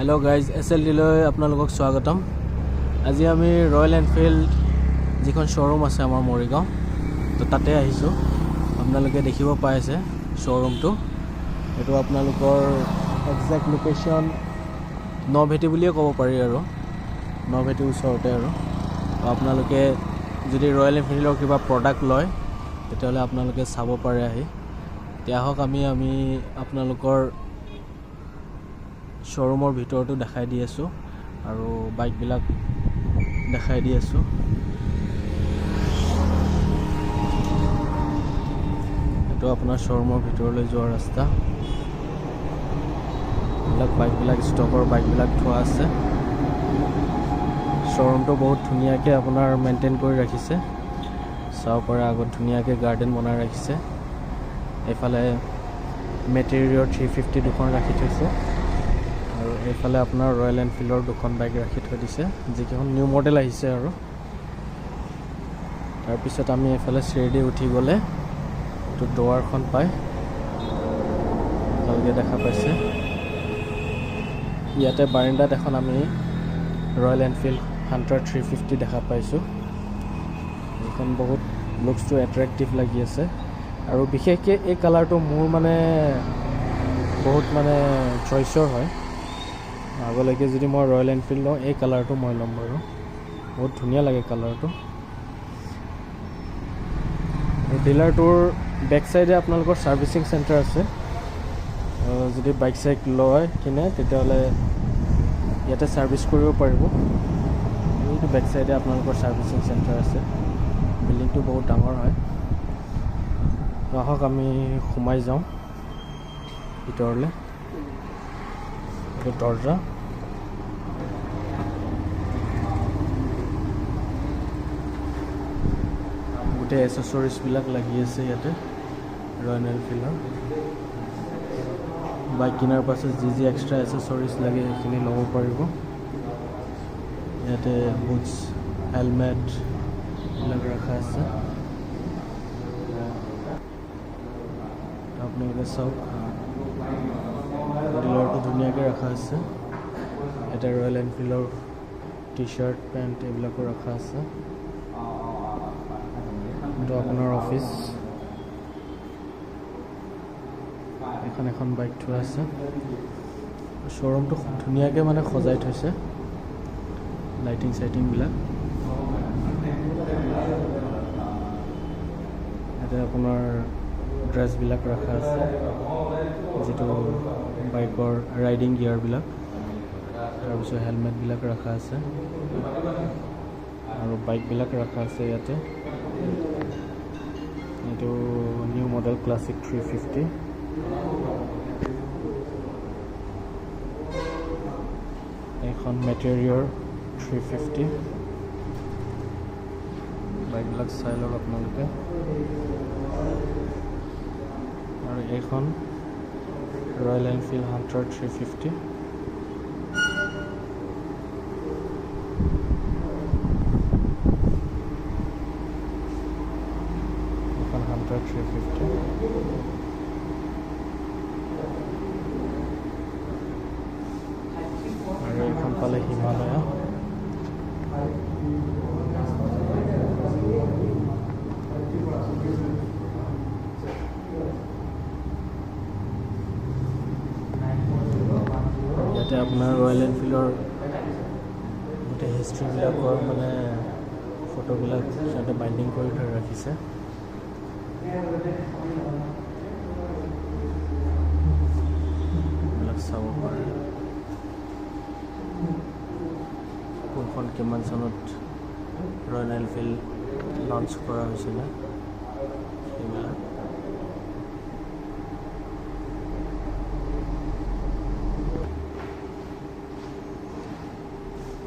Hello guys SLD आपलोक स्वागतम। आज आम रॉयल एनफिल्ड जीवन शोरूम आसे आमार मरिगाँव तो ताते आहिसो। आपनालोके देखिब पाइसे शोरूम तो एटो आपनालोकर एक्जेक्ट लोकेशन नभेटी बुलिए कब पारि आरो नभेटी उसरते आरो आपनालोके जदि रॉयल एनफिल्डर किबा प्रडाक्ट लय तेतियाहले आपनालोके चाब पारे आहि त्याहक आमी आपनालोकर शोरूমৰ ভিতৰটো দেখাই দি আছো আৰু বাইক বিলাক দেখাই দি আছো। এটো আপোনাৰ শোरूমৰ ভিতৰলৈ যোৱাৰ ৰাস্তা। বাইক বিলাক ষ্টকৰ বাইক বিলাক থোৱা আছে। শোरूমটো বহুত ধুনীয়াকৈ আপোনাৰ মেইনটেইন কৰি ৰাখিছে। চাও পাৰে আগত ধুনীয়াকৈ গাৰ্ডেন বনাই ৰাখিছে। এফালে মেটেৰিয়েল 350 দুখন ৰাখি থৈছে আৰু এইফালে আপোনাৰ ৰয়েল এনফিল্ডৰ দুখন বাইক ৰাখি থৈ দিছে যিকেইখন নিউ মডেল আহিছে আৰু তাৰপিছত আমি এইফালে চিৰিডি উঠি গ'লে তো দুৱাৰখন পাই ভালকৈ দেখা পাইছে। ইয়াতে বাৰাণ্ডাত এখন আমি ৰয়েল এনফিল্ড হান্টাৰ 350 দেখা পাইছোঁ। এইখন বহুত লুকছটো এট্ৰেক্টিভ লাগি আছে আৰু বিশেষকৈ এই কালাৰটো মোৰ বহুত চইচৰ হয়। আগলৈকে যদি মই ৰয়েল এনফিল্ড লওঁ এই কালাৰটো মই ল'ম বাৰু। বহুত ধুনীয়া লাগে কালাৰটো। ডিলাৰটোৰ বেক চাইডে আপোনালোকৰ সাৰ্ভিসিং চেণ্টাৰ আছে। যদি বাইক চাইক লয় কিনে তেতিয়াহ'লে ইয়াতে সাৰ্ভিস কৰিব পাৰিব। এইটো বেক চাইডে আপোনালোকৰ সাৰ্ভিসিং চেণ্টাৰ আছে। বিল্ডিংটো বহুত ডাঙৰ হয়। আহক আমি সোমাই যাওঁ ভিতৰলৈ। দৰজা গোটেই এসেসৰিজ বিলাক লাগি আছে ইয়াতে ৰয়েল এনফিল্ডৰ। বাইক কিনাৰ পাছত যি এক্সট্ৰা এসেসৰিজ লাগে সেইখিনি ল'ব পাৰিব। ইয়াতে বুটছ হেলমেট বিলাক ৰাখা আছে। আপোনালোকে চাওক ডিলাৰটো ধুনীয়াকৈ ৰাখা আছে। এটা ৰয়েল এনফিল্ডৰ টি-শাৰ্ট পেণ্ট এইবিলাকো ৰাখা আছে। এইটো আপোনাৰ অফিচ। এখন বাইক থোৱা আছে। শ্ব'ৰুমটো খুব ধুনীয়াকৈ সজাই থৈছে লাইটিং চাইটিংবিলাক। ইয়াতে আপোনাৰ ড্ৰেছবিলাক ৰাখা আছে যিটো বাইকৰ ৰাইডিং গিয়াৰবিলাক। তাৰপিছত হেলমেটবিলাক ৰাখা আছে আৰু বাইকবিলাক ৰাখা আছে ইয়াতে। এইটো নিউ মডেল ক্লাছিক 350। এখন মেটেৰিয়েল 350। বাইকবিলাক চাই লওক আপোনালোকে। আৰু এইখন ৰয়েল এনফিল্ড হান্টাৰ 350। এখন হান্টাৰ 350 আৰু এইখন পালে হিমালয়া। ইয়াতে আপোনাৰ ৰয়েল এনফিল্ডৰ গোটেই হিষ্ট্ৰীবিলাকৰ ফটোবিলাক সিহঁতে বাইণ্ডিং কৰি ধৰি ৰাখিছে। এইবিলাক চাব পাৰে কোনখন কিমান চনত ৰয়েল এনফিল্ড লঞ্চ কৰা হৈছিলে সেইবিলাক।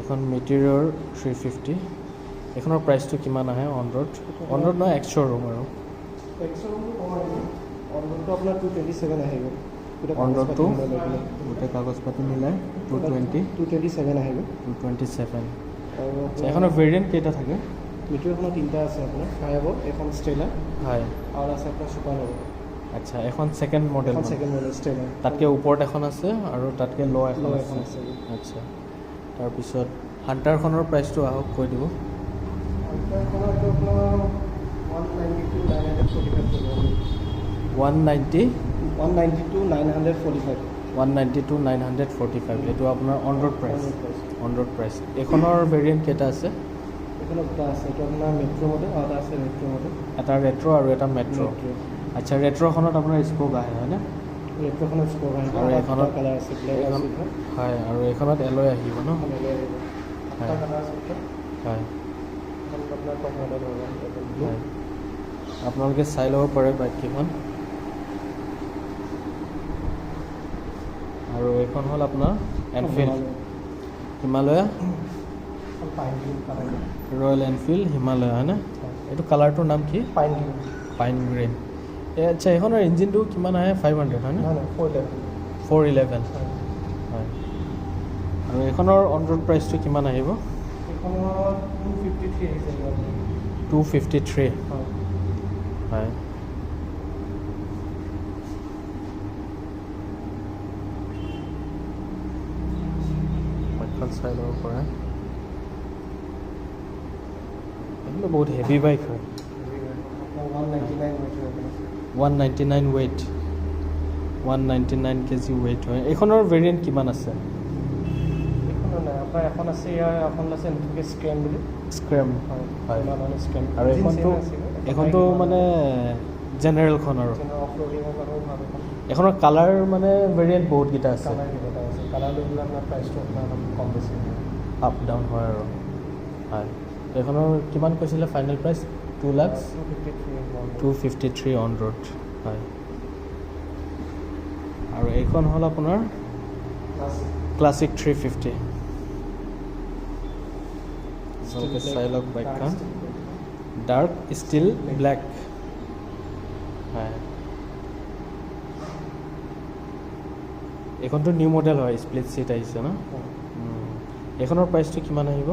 এখন মেটেৰিয়েল 350। এখনৰ প্ৰাইচটো কিমান আহে অন ৰোড নহয় এক্স শ্ব'ৰুম আৰু আপোনাৰ 227 আহিব। অন ৰোডটো গোটেই কাগজ পাতি মিলাই 227 আহিব। 227। এখনৰ ভেৰিয়েণ্ট কেইটা থাকে? মেটেৰিয়েলখনৰ 3টা আছে আপোনাৰ। হাই হ'ব এখন ষ্টেলাৰ হাই আৰু আছে আপোনাৰ ছুপাৰ হ'ব। আচ্ছা এখন সেকেন্ড মডেল এখন সেকেন্ড মডেল ষ্টেলাৰ তাতকৈ ওপৰত এখন আছে আৰু তাতকৈ ল' এখন ল' আছে এখন আছে আচ্ছা তাৰপিছত হাণ্টাৰখনৰ প্ৰাইচটো আহক কৈ দিব এইটো আপোনাৰ 190 to 945 190 to 945 এইটো আপোনাৰ অন ৰোড প্ৰাইচ এইখনৰ ভেৰিয়েণ্ট কেইটা আছে এইখনত দুটা আছে এইটো আপোনাৰ মেট্ৰ' মডেল আৰু এটা আছে ৰেট্ৰ' মডেল এটা ৰেট্ৰ' আৰু এটা মেট্ৰ' আচ্ছা ৰেট্ৰ'খনত আপোনাৰ স্পক আহে হয়নে ৰেট্ৰ'খনত স্ক'ৰ আহিব আৰু এইখনত কালাৰ আছে ব্লেক এইখন আছে হয় আৰু এইখনত এলয় আহিব ন হয় হয় আপোনাৰ টপ মডেল হ'ব হয় আপোনালোকে চাই ল'ব পাৰে বাইককেইখন আৰু এইখন হ'ল আপোনাৰ Enfield Himalaya royal Enfield Himalaya হয়নে এইটো কালাৰটোৰ নাম কি পাইন গ্ৰীণ আচ্ছা এইখনৰ ইঞ্জিনটো কিমান আহে 500 হয়নে 411 হয় আৰু এইখনৰ অন ৰোড প্ৰাইচটো কিমান আহিব 253 হয় বাইকখন চাই ল'ব পাৰে এইটো বহুত হেভি বাইক হয় 199 ৱেইট 199 কেজি ৱেইট হয় এইখনৰ ভেৰিয়েণ্ট কিমান আছে আপোনাৰ এখন আছে ইয়াৰ এখন আছে নতুনকৈ স্ক্ৰেম বুলি স্ক্ৰেম হয় স্ক্ৰেম আৰু এইখনটো মানে জেনেৰেলখন আৰু এইখনৰ কালাৰ মানে ভেৰিয়েণ্ট বহুতকেইটা আছে কালাৰ লৈ পেলাই আপোনাৰ প্ৰাইচটো আপোনাৰ অলপ কম বেছি আপ ডাউন হয় আৰু হয় এইখনৰ কিমান কৈছিলে ফাইনেল প্ৰাইচ 253 অন ৰোড হয় আৰু এইখন হ'ল আপোনাৰ ক্লাছিক 350 আপোনালোকে চাই লওক বাইকখন ডাৰ্ক ষ্টিল ব্লেক হয় এইখনটো নিউ মডেল হয় স্প্লিট চিট আহিছে ন এইখনৰ প্ৰাইচটো কিমান আহিব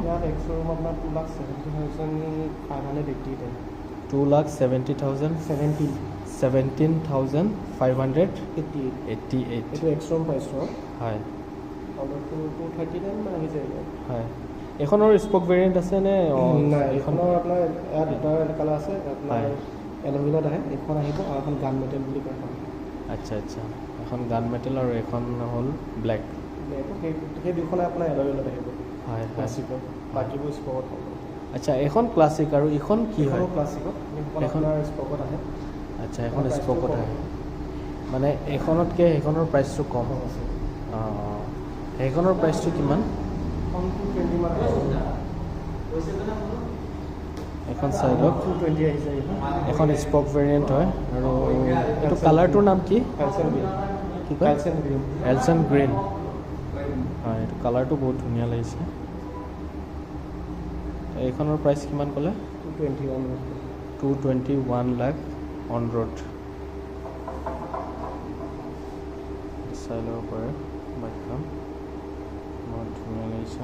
2,70,588 এইটো এক্সট্ৰম প্ৰাইচ হয় হয় এইখনৰ স্পক ভেৰিয়েণ্ট আছে নে নাই এইখনৰ আপোনাৰ ইয়াত দুটা কালাৰ আছে আপোনাৰ এল'ভিলত আহে এইখন আহিব আৰু এখন গান মেটেল বুলি কয় আচ্ছা এখন গান মেটেল আৰু এখন হ'ল ব্লেক সেই দুখনে আপোনাৰ এল'ভিলত আহিব হয় ক্লাছিকৰ বাকীবোৰ স্পকত হ'ব আচ্ছা এখন ক্লাছিক আৰু ইখন কি হয় ক্লাছিকত এখন স্পকত আহে আচ্ছা এখন স্পকত আহে মানে এইখনতকৈ সেইখনৰ প্ৰাইচটো কম আছে অঁ সেইখনৰ প্ৰাইচটো কিমান এখন চাই লওক 220 আহিছে এখন স্পক ভেৰিয়েণ্ট হয় আৰু এইটো কালাৰটোৰ নাম কি কি কয় এলচন গ্ৰীণ হয় এইটো কালাৰটো বহুত ধুনীয়া লাগিছে এইখনৰ প্ৰাইচ কিমান ক'লে 221 লাখ অন ৰোড চাই ল'ব পাৰে বাইকখন বহুত ধুনীয়া লাগিছে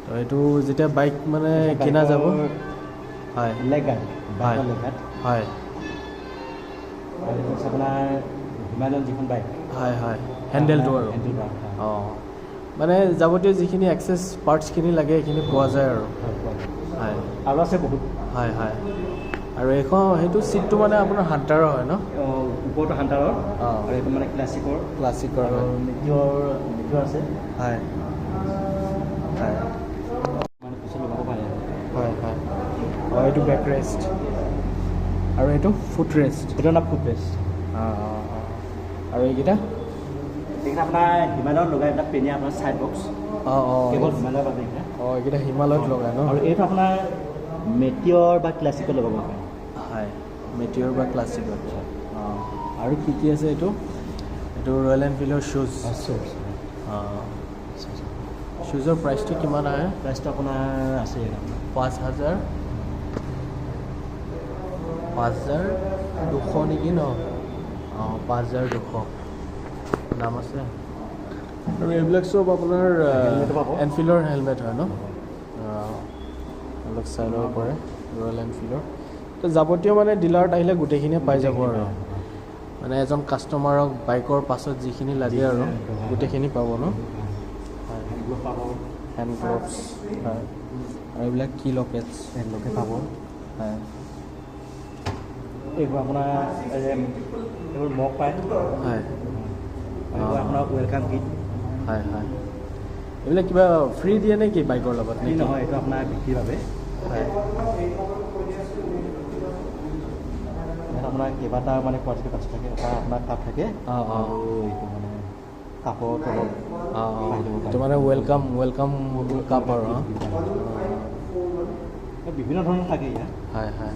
তো এইটো যেতিয়া বাইক মানে কিনা যাব হয় হয় আপোনাৰ হিমালয়ন যিখন বাইক হয় হেণ্ডেলটো আৰু অঁ মানে যাৱতীয় যিখিনি এক্সেছ পাৰ্টছখিনি লাগে সেইখিনি পোৱা যায় আৰু হয় আৰু আছে বহুত হয় আৰু এইখন সেইটো চিটটো মানে আপোনাৰ হাণ্টাৰৰ হয় ন ওপৰটো হাণ্টাৰৰ অঁ আৰু এইটো মানে ক্লাছিকৰ আৰু মিটিঅৰ আছে হয় মানে পিছত লগাব পাৰে এইটো বেক ৰেষ্ট আৰু এইটো ফুট ৰেষ্ট এইটো না ফুট ৰেষ্ট আৰু এইকেইটা আপোনাৰ হিমালয়ত লগাই এটা পেনীয়া আপোনাৰ চাইড বক্স কেৱল হিমালয়ৰ বাবে এইকেইটা হিমালয়ত লগাই ন আৰু এইটো আপোনাৰ মেটিঅৰ বা ক্লাছিকত লগাব পাৰে হয় মেটিঅৰ বা ক্লাছিকত আৰু কি আছে এইটো ৰয়েল এনফিল্ডৰ শ্বুজ শ্বুজৰ প্ৰাইচটো কিমান আহে প্ৰাইচটো আপোনাৰ আছে 5,200 নেকি ন অঁ 5200 দাম আছে। আৰু এইবিলাক চব আপোনাৰ এনফিল্ডৰ হেলমেট হয় ন? এইবিলাক চাই ল'ব পাৰে ৰয়েল এনফিল্ডৰ। তো যাৱতীয় মানে ডিলাৰত আহিলে গোটেইখিনিয়ে পাই যাব আৰু মানে এজন কাষ্টমাৰক বাইকৰ পাছত যিখিনি লাগে আৰু গোটেইখিনি পাব ন? হেণ্ড গ্ল'ভছ হয়, আৰু এইবিলাক কি লকেটছ পাব। হয়। এইবোৰ আপোনাৰ এইবোৰ মগ পায়। হয়, এইবোৰ আপোনাৰ ৱেলকাম কিট। হয় হয়। এইবিলাক কিবা ফ্ৰী দিয়ে নে কি বাইকৰ লগত? ফ্ৰী নহয়, এইটো আপোনাৰ বিক্ৰীৰ বাবে। হয়। ইয়াত আপোনাৰ কেইবাটাও মানে কোৱালিটি পাছ থাকে। এটা আপোনাৰ কাপ থাকে আৰু এইটো মানে কাপৰ তলত এইটো মানে ৱেলকাম কাপ আৰু বিভিন্ন ধৰণৰ থাকে ইয়াত। হয় হয়।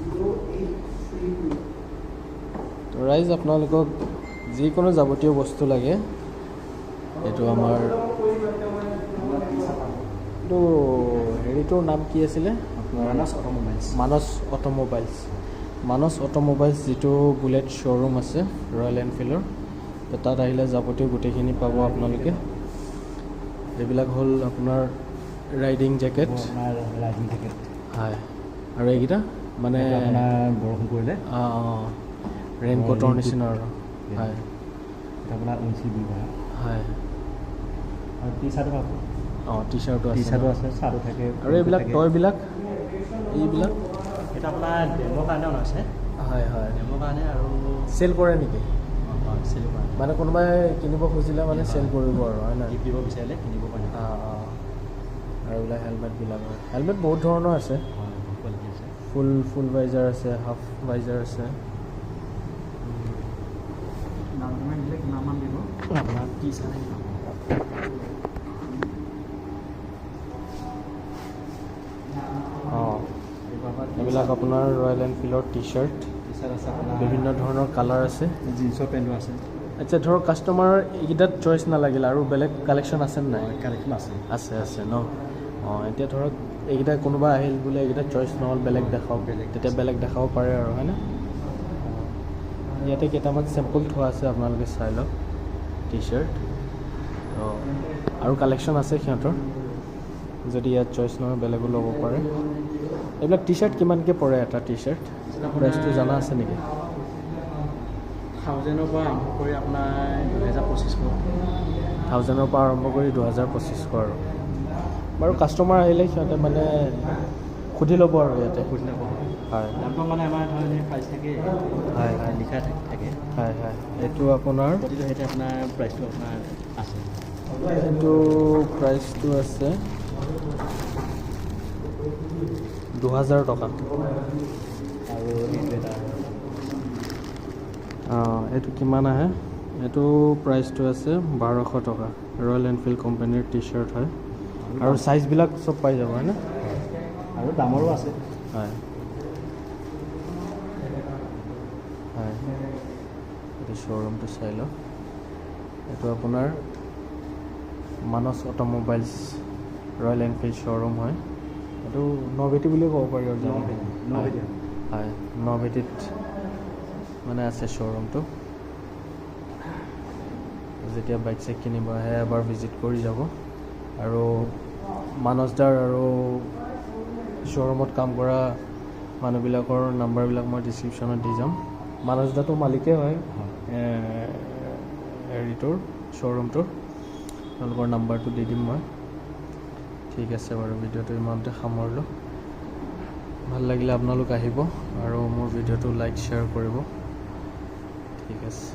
তো ৰাইজ আপোনালোকক যিকোনো যাৱতীয় বস্তু লাগে, এইটো আমাৰ এইটো হেৰিটোৰ নাম কি আছিলে? মানস অট'মোবাইলছ যিটো বুলেট শ্ব'ৰুম আছে ৰয়েল এনফিল্ডৰ। তো তাত আহিলে যাৱতীয় গোটেইখিনি পাব আপোনালোকে। এইবিলাক হ'ল আপোনাৰ ৰাইডিং জেকেট। হয়, আৰু এইকেইটা মানে বৰষুণ পৰিলে ৰেইনকোটৰ নিচিনা আৰু হয়। আপোনাৰ হয়, আৰু টি চাৰ্টো পাব। টি চাৰ্টো আছে, চাৰ্টো থাকে। আৰু এইবিলাক টয়বিলাক এইবিলাক এইটো আপোনাৰ ডেমৰ কাৰণেও আছে। হয় হয়, ডেমৰ কাৰণে আৰু চেল কৰে নেকি? চেল কৰে মানে কোনোবাই কিনিব খুজিলে মানে চেল কৰিব আৰু হয় নাই? দিব বিচাৰিলে কিনিব পাৰে। আৰু এইবিলাক হেলমেটবিলাক হয়। হেলমেট বহুত ধৰণৰ আছে। ফুল ভাইজাৰ আছে, হাফ ভাইজাৰ আছে। কিমানমান দিব? আপোনাৰ 30,000 পাব। এইবিলাক আপোনাৰ ৰয়েল এনফিল্ডৰ টি চাৰ্ট আছে, আপোনাৰ বিভিন্ন ধৰণৰ কালাৰ আছে। জিন্সৰ পেণ্টো আছে। আচ্ছা, ধৰক কাষ্টমাৰৰ এইকেইটাত চইচ নালাগিল আৰু বেলেগ কালেকশ্যন আছে নাই? কালেকশ্যন আছে। আছে ন? এতিয়া ধৰক এইকেইটা কোনোবা আহিল বোলে এইকেইটা চইচ নহ'ল, বেলেগ দেখাওক, তেতিয়া বেলেগ দেখাব পাৰে আৰু হয়নে? ইয়াতে কেইটামান চেম্পল থোৱা আছে, আপোনালোকে চাই লওক টি চাৰ্ট। আৰু কালেকশ্যন আছে সিহঁতৰ, যদি ইয়াত চইচ নহয় বেলেগো ল'ব পাৰে। এইবিলাক টি চাৰ্ট কিমানকৈ পৰে এটা টি চাৰ্ট? প্ৰাইচটো জানা আছে নেকি? 1000ৰ পৰা আৰম্ভ কৰি আপোনাৰ 2500। 1000ৰ পৰা আৰম্ভ কৰি 2500 আৰু বাৰু কাষ্টমাৰ আহিলে সিহঁতে মানে সুধি ল'ব আৰু ইয়াতে হয়। দামটো মানে আমাৰ ধৰণে প্ৰাইচ থাকে। হয় লিখা থাকে। হয় হয়। এইটো আপোনাৰ প্ৰতিটো সেইটো আপোনাৰ প্ৰাইচটো আপোনাৰ আছে। এইটো প্ৰাইচটো আছে 2000 টকা। আৰু এইটো এটা এইটো কিমান আহে? এইটো প্ৰাইচটো আছে 1200 টকা। ৰয়েল এনফিল্ড কোম্পানীৰ টি চাৰ্ট হয়, আৰু চাইজবিলাক চব পাই যাব হয়নে? আৰু দামৰো আছে। হয় হয়। এইটো শ্ব'ৰুমটো চাই লওক। এইটো আপোনাৰ মানস অট'মোবাইলছ ৰয়েল এনফিল্ড শ্ব'ৰুম হয়। এইটো নভেটি বুলিও ক'ব পাৰি আৰু হয়, নভেটিত মানে আছে শ্ব'ৰুমটো। যেতিয়া বাইক চাইক কিনিব আহে এবাৰ ভিজিট কৰি যাব। আৰু মানসদাৰ আৰু শ্ব'ৰুমত কাম কৰা মানুহবিলাকৰ নাম্বাৰবিলাক মই ডিছক্ৰিপশ্যনত দি যাম। মানসদাটো মালিকেই হয় হেৰিটোৰ শ্ব'ৰুমটোৰ, তেওঁলোকৰ নাম্বাৰটো দি দিম মই। ঠিক আছে বাৰু, ভিডিঅ'টো ইমানতে সামৰিলোঁ। ভাল লাগিলে আপোনালোক আহিব আৰু মোৰ ভিডিঅ'টো লাইক শ্বেয়াৰ কৰিব। ঠিক আছে।